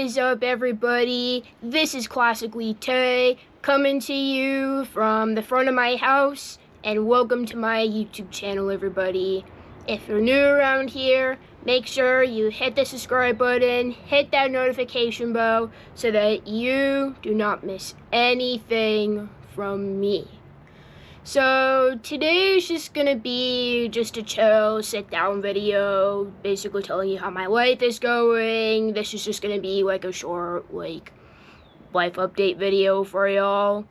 is up, everybody? This is Classically Tay coming to you from the front of my house, and welcome to my YouTube channel, everybody. If you're new around here, make sure you hit the subscribe button, hit that notification bell so that you do not miss anything from me. So today is just gonna be just a chill sit down video, basically telling you how my life is going. This is just gonna be like a short life update video for y'all.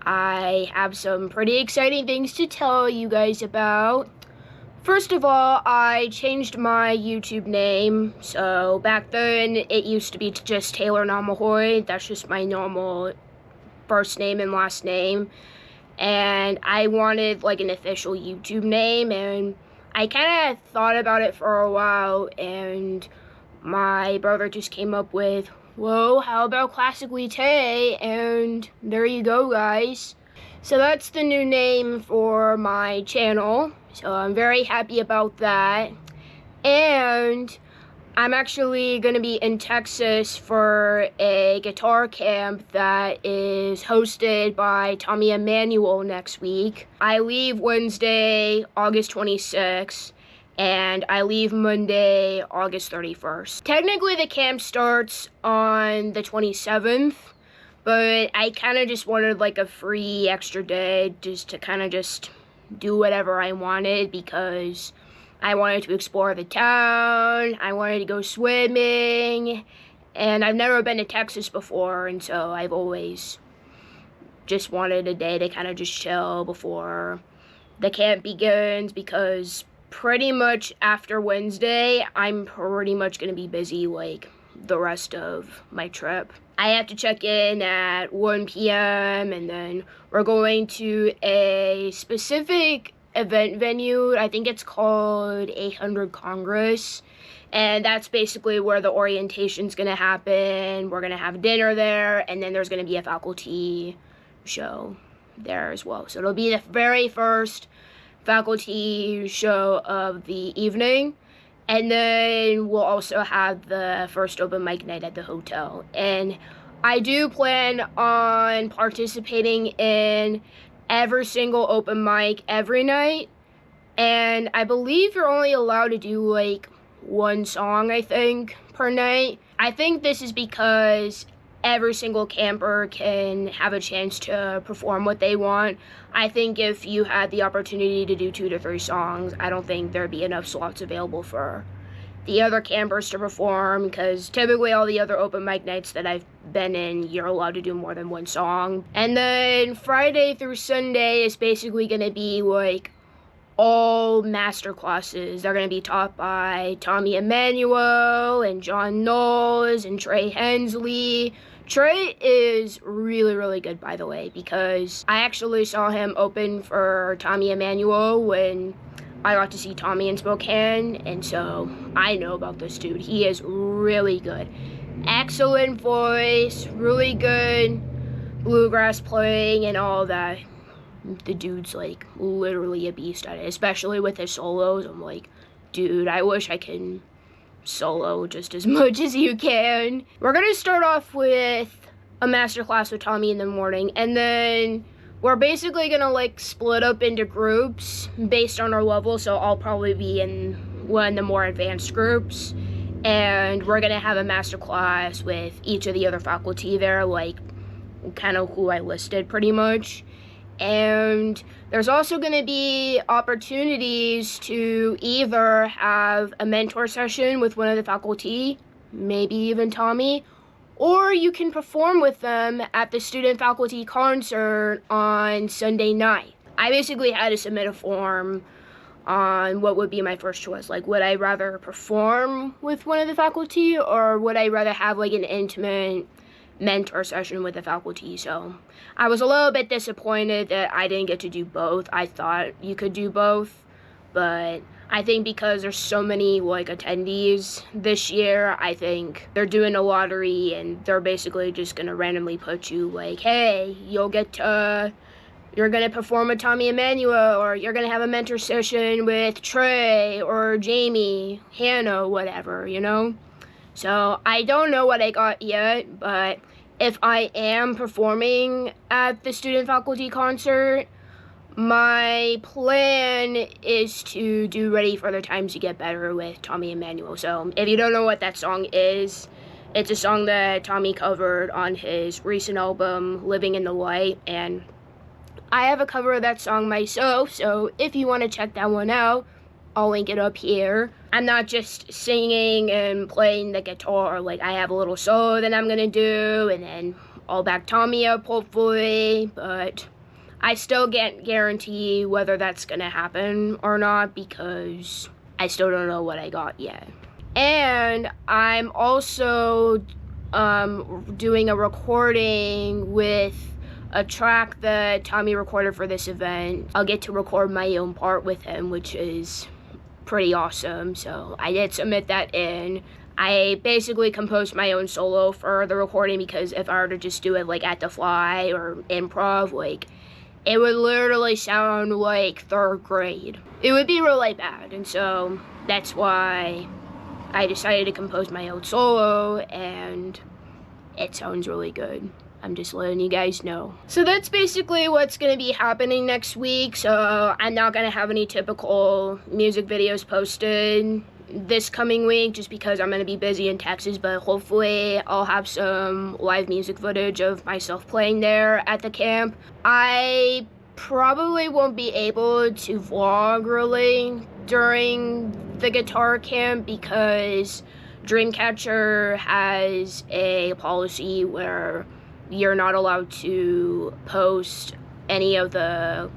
I have some pretty exciting things to tell you guys about. First of all, I changed my YouTube name. So back then it used to be just Taylor Namahoy. That's just my normal first name and last name. And I wanted like an official YouTube name, and I kind of thought about it for a while, and my brother just came up with, whoa, how about Classically Tay? And there you go, guys. So that's the new name for my channel, so I'm very happy about that. And I'm actually going to be in Texas for a guitar camp that is hosted by Tommy Emmanuel next week. I leave Wednesday, August 26th, and I leave Monday, August 31st. Technically, the camp starts on the 27th, but I kind of just wanted like a free extra day just to kind of just do whatever I wanted, because I wanted to explore the town, I wanted to go swimming, and I've never been to Texas before, and so I've always just wanted a day to kind of just chill before the camp begins, because pretty much after Wednesday, I'm pretty much going to be busy like the rest of my trip. I have to check in at 1 p.m. and then we're going to a specific event venue. I think it's called 800 Congress, and that's basically where the orientation's gonna happen. We're gonna have dinner there, and then there's gonna be a faculty show there as well. So it'll be the very first faculty show of the evening, and then we'll also have the first open mic night at the hotel. And I do plan on participating in every single open mic every night, and I believe you're only allowed to do like one song, I think, per night. I think this is because every single camper can have a chance to perform what they want. I think if you had the opportunity to do 2 to 3 songs, I don't think there'd be enough slots available for the other campers to perform, because typically all the other open mic nights that I've been in, you're allowed to do more than one song. And then Friday through Sunday is basically going to be like all master classes. They're going to be taught by Tommy Emmanuel and John Knowles and Trey Hensley. Trey is really, really good, by the way, because I actually saw him open for Tommy Emmanuel when I got to see Tommy in Spokane, and so I know about this dude. He is really good. Excellent voice, really good bluegrass playing and all that. The dude's like literally a beast at it, especially with his solos. I'm like, dude, I wish I can solo just as much as you can. We're gonna start off with a masterclass with Tommy in the morning, and then we're basically gonna like split up into groups based on our level. So I'll probably be in one of the more advanced groups, and we're gonna have a master class with each of the other faculty there, like kind of who I listed pretty much. And there's also gonna be opportunities to either have a mentor session with one of the faculty, maybe even Tommy, or you can perform with them at the student-faculty concert on Sunday night. I basically had to submit a form on what would be my first choice. Like, would I rather perform with one of the faculty, or would I rather have like an intimate mentor session with the faculty? So I was a little bit disappointed that I didn't get to do both. I thought you could do both, but I think because there's so many like attendees this year, I think they're doing a lottery, and they're basically just gonna randomly put you like, hey, you're gonna perform with Tommy Emmanuel, or you're gonna have a mentor session with Trey or Jamie, Hannah, whatever, you know? So I don't know what I got yet, but if I am performing at the student faculty concert, my plan is to do Ready for the Times to Get Better with Tommy Emmanuel. So if you don't know what that song is, it's a song that Tommy covered on his recent album, Living in the Light, and I have a cover of that song myself, so if you want to check that one out, I'll link it up here. I'm not just singing and playing the guitar, like I have a little solo that I'm gonna do, and then I'll back Tommy up hopefully, but I still can't guarantee whether that's gonna happen or not because I still don't know what I got yet. And I'm also doing a recording with a track that Tommy recorded for this event. I'll get to record my own part with him, which is pretty awesome. So I did submit that in. I basically composed my own solo for the recording because if I were to just do it like at the fly or improv, like it would literally sound like third grade. It would be really bad, and so that's why I decided to compose my own solo, and it sounds really good. I'm just letting you guys know. So that's basically what's going to be happening next week. So I'm not going to have any typical music videos posted this coming week just because I'm going to be busy in Texas, but hopefully I'll have some live music footage of myself playing there at the camp. I probably won't be able to vlog really during the guitar camp because Dreamcatcher has a policy where you're not allowed to post any of the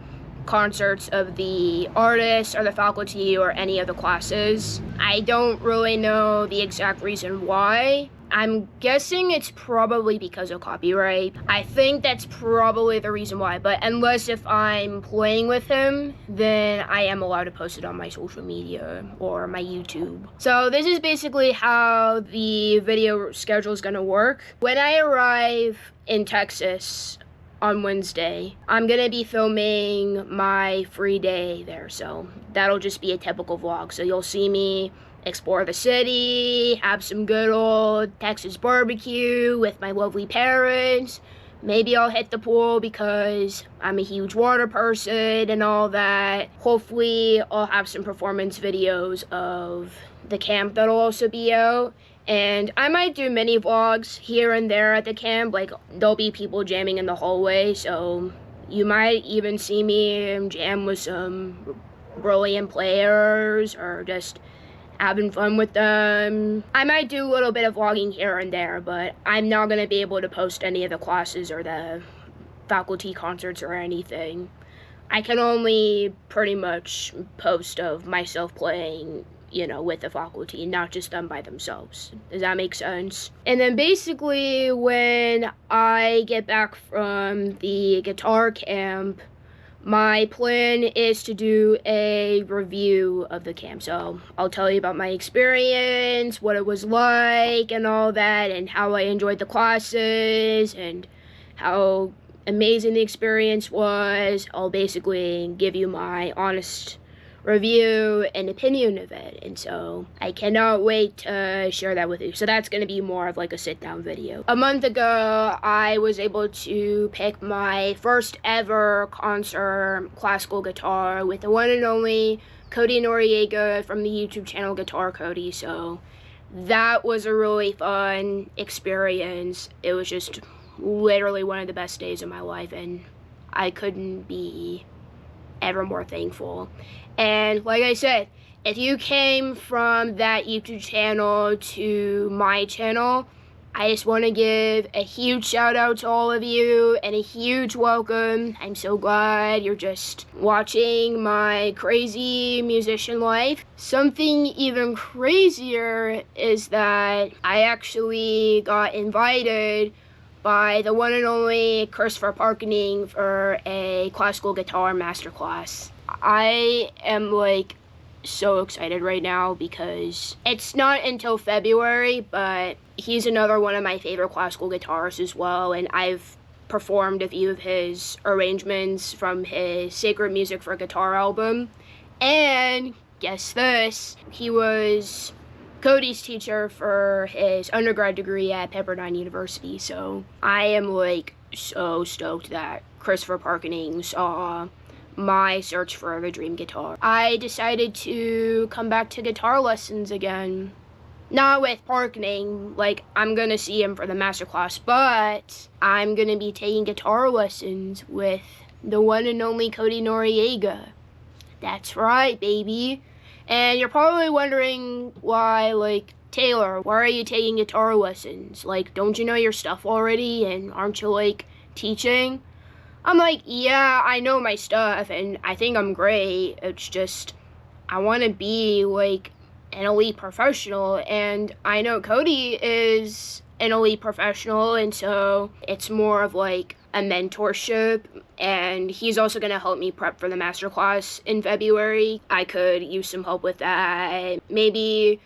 concerts of the artists or the faculty or any of the classes. I don't really know the exact reason why. I'm guessing it's probably because of copyright. I think that's probably the reason why, but unless if I'm playing with him, then I am allowed to post it on my social media or my YouTube. So this is basically how the video schedule is gonna work. When I arrive in Texas on Wednesday, I'm gonna be filming my free day there, so that'll just be a typical vlog. So you'll see me explore the city, have some good old Texas barbecue with my lovely parents. Maybe I'll hit the pool because I'm a huge water person and all that. Hopefully I'll have some performance videos of the camp that'll also be out. And I might do mini vlogs here and there at the camp, like there'll be people jamming in the hallway, so you might even see me jam with some brilliant players or just having fun with them. I might do a little bit of vlogging here and there, but I'm not going to be able to post any of the classes or the faculty concerts or anything. I can only pretty much post of myself playing, you know, with the faculty, not just them by themselves. Does that make sense? And then basically when I get back from the guitar camp, my plan is to do a review of the camp. So I'll tell you about my experience, what it was like and all that, and how I enjoyed the classes and how amazing the experience was. I'll basically give you my honest review and opinion of it, and so I cannot wait to share that with you. So that's going to be more of like a sit-down video. A month ago, I was able to pick my first ever concert classical guitar with the one and only Cody Noriega from the YouTube channel Guitar Cody. So that was a really fun experience. It was just literally one of the best days of my life, and I couldn't be ever more thankful. And like I said, if you came from that YouTube channel to my channel, I just want to give a huge shout out to all of you and a huge welcome. I'm so glad you're just watching my crazy musician life. Something even crazier is that I actually got invited by the one and only Christopher Parkening for a classical guitar masterclass. I am like so excited right now because it's not until February, but he's another one of my favorite classical guitarists as well, and I've performed a few of his arrangements from his Sacred Music for Guitar album. And guess this, he was Cody's teacher for his undergrad degree at Pepperdine University. So I am like so stoked that Christopher Parkening saw my search for the dream guitar. I decided to come back to guitar lessons again. Not with Parkening, like I'm gonna see him for the masterclass, but I'm gonna be taking guitar lessons with the one and only Cody Noriega. That's right, baby. And you're probably wondering why, like, Taylor, why are you taking guitar lessons? Like, don't you know your stuff already, and aren't you, like, teaching? I'm like, yeah, I know my stuff, and I think I'm great. It's just, I want to be, like, an elite professional, and I know Cody is an elite professional, and so it's more of, like, a mentorship, and he's also going to help me prep for the masterclass in February. I could use some help with that. Maybe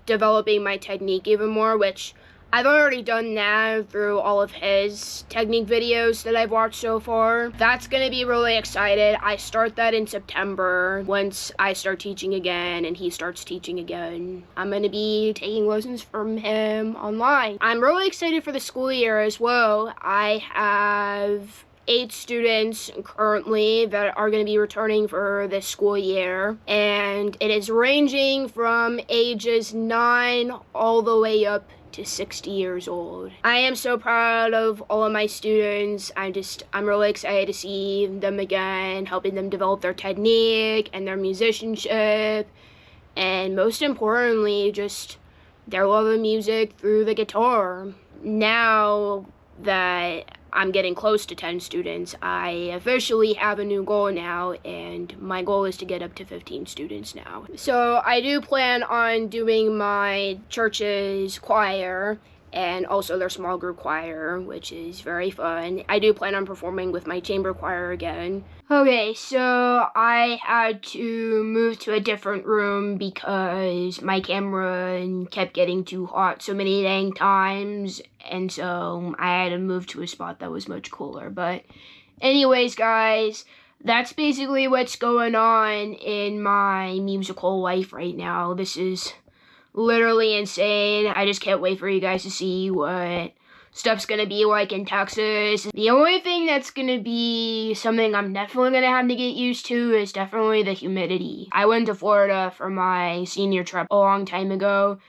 developing my technique even more, which I've already done that through all of his technique videos that I've watched so far. That's going to be really excited. I start that in September once I start teaching again and he starts teaching again. I'm going to be taking lessons from him online. I'm really excited for the school year as well. I have 8 students currently that are going to be returning for this school year, and it is ranging from ages 9 all the way up to 60 years old. I am so proud of all of my students. I'm really excited to see them again, helping them develop their technique and their musicianship, and most importantly, just their love of music through the guitar. Now that I'm getting close to 10 students, I officially have a new goal now, and my goal is to get up to 15 students now. So I do plan on doing my church's choir and also their small group choir, which is very fun. I do plan on performing with my chamber choir again. Okay, so I had to move to a different room because my camera kept getting too hot so many dang times, and so I had to move to a spot that was much cooler. But anyways, guys, that's basically what's going on in my musical life right now. This is literally insane. I just can't wait for you guys to see what stuff's gonna be like in Texas. The only thing that's gonna be something I'm definitely gonna have to get used to is definitely the humidity. I went to Florida for my senior trip a long time ago,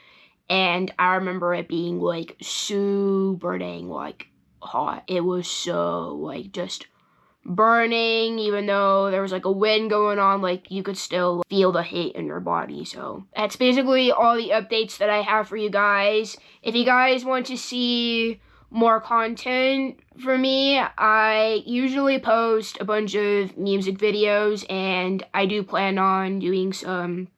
and I remember it being like super dang like hot. It was so like just burning, even though there was like a wind going on, like you could still feel the heat in your body. So that's basically all the updates that I have for you guys. If you guys want to see more content for me, I usually post a bunch of music videos, and I do plan on doing some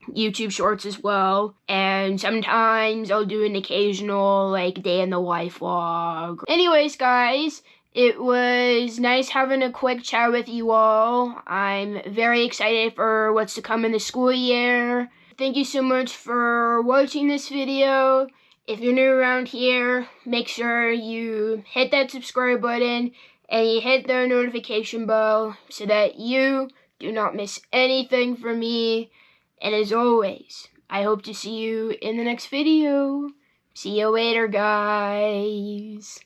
YouTube shorts as well, and sometimes I'll do an occasional like day in the life vlog. Anyways, guys, it was nice having a quick chat with you all. I'm very excited for what's to come in the school year. Thank you so much for watching this video. If you're new around here, make sure you hit that subscribe button and you hit the notification bell so that you do not miss anything from me. And as always, I hope to see you in the next video. See you later, guys.